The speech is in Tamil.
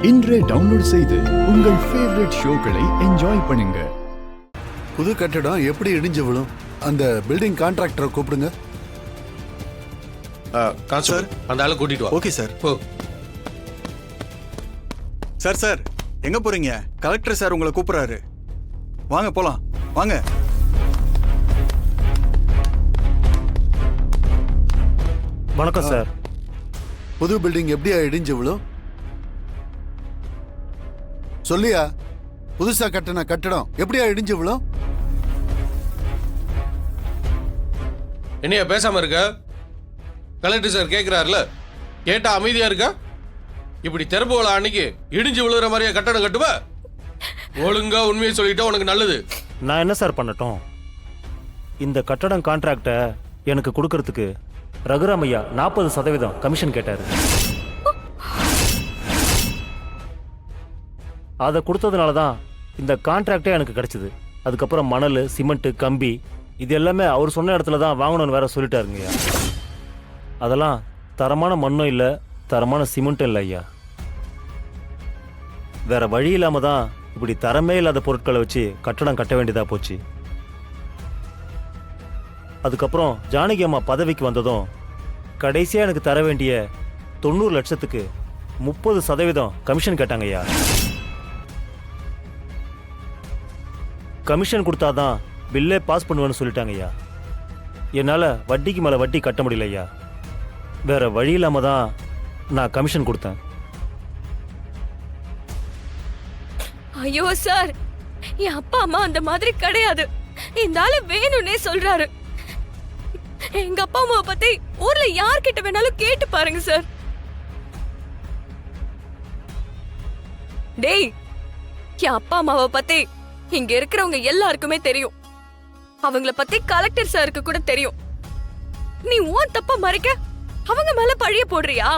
இன்றே டவுன்லோட் செய்து உங்கள் ஃபேவரட் ஷோக்களை என்ஜாய் பண்ணுங்க. புது கட்டடம் எப்படி இடிஞ்சு விழும்? அந்த பில்டிங் கான்ட்ராக்டரை கூப்பிடுங்க. சார், அந்த ஆளை கூட்டிட்டு வா. Okay sir. போ. சார் எங்க போறீங்க? கலெக்டர் சார் உங்களை கூப்பிடுறாரு. வாங்க போலாம், வாங்க. வணக்கம் சார். புது பில்டிங் எப்படியா இடிஞ்சு விழும்? சொல்லியா, புதுசா கட்டின கட்டடம் எப்படியா இடிஞ்சு விழும்? என்னையா பேசாம இருக்க? கலெக்டர் சார் கேட்கிறாருல, கேட்டா அமைதியா இருக்க? இப்படி திறப்புகள அன்னைக்கு இடிஞ்சு விழுகிற மாதிரியா கட்டடம் கட்டுவ? ஒழுங்கா உண்மையை சொல்லிட்டா உனக்கு நல்லது. நான் என்ன சார் பண்ணட்டும்? இந்த கட்டடம் கான்ட்ராக்டை எனக்கு கொடுக்கறதுக்கு ரகுராமையா 40% கமிஷன் கேட்டாரு. அதை கொடுத்ததுனால தான் இந்த கான்ட்ராக்டே எனக்கு கிடைச்சது. அதுக்கப்புறம் மணல், சிமெண்ட், கம்பி இது எல்லாமே அவர் சொன்ன இடத்துல தான் வாங்கணும்னு வேற சொல்லிட்டாருங்க. அதெல்லாம் தரமான மண்ணும் இல்லை, தரமான சிமெண்ட்டும் இல்லை ஐயா. வேற வழி இல்லாம தான் இப்படி தரமே இல்லாத பொருட்களை வச்சு கட்டடம் கட்ட வேண்டியதா போச்சு. அதுக்கப்புறம் ஜானகி அம்மா பதவிக்கு வந்ததும் கடைசியாக எனக்கு தர வேண்டிய 90 லட்சத்துக்கு 30% கமிஷன் கேட்டாங்க ஐயா. கமிஷன் கொடுத்தாதான் பில்லே பாஸ் பண்ணுவேன்னு சொல்லிட்டாங்க ஐயா. என்னால் வட்டிக்கு மேலே வட்டி கட்ட முடியல ஐயா. வேற வழி இல்லாம தான் நான் கமிஷன் கொடுத்தேன். ஐயோ சார், என் அப்பா அம்மா அந்த மாதிரி கிடையாது. இந்த ஆளு வேணும்னே சொல்றாரு. எங்க அப்பா அம்மாவை பத்தி ஊர்ல யார்கிட்ட வேணாலும் கேட்டு பாருங்க சார். டேய், என் அப்பா அம்மாவை பத்தி இங்க இருக்கிறவங்க எல்லாருக்குமே தெரியும். அவங்கள பத்தி கலெக்டர் சாருக்கு கூட தெரியும். நீ உன் தப்ப மறைக்க அவங்க மேல பழிய போடுறியா?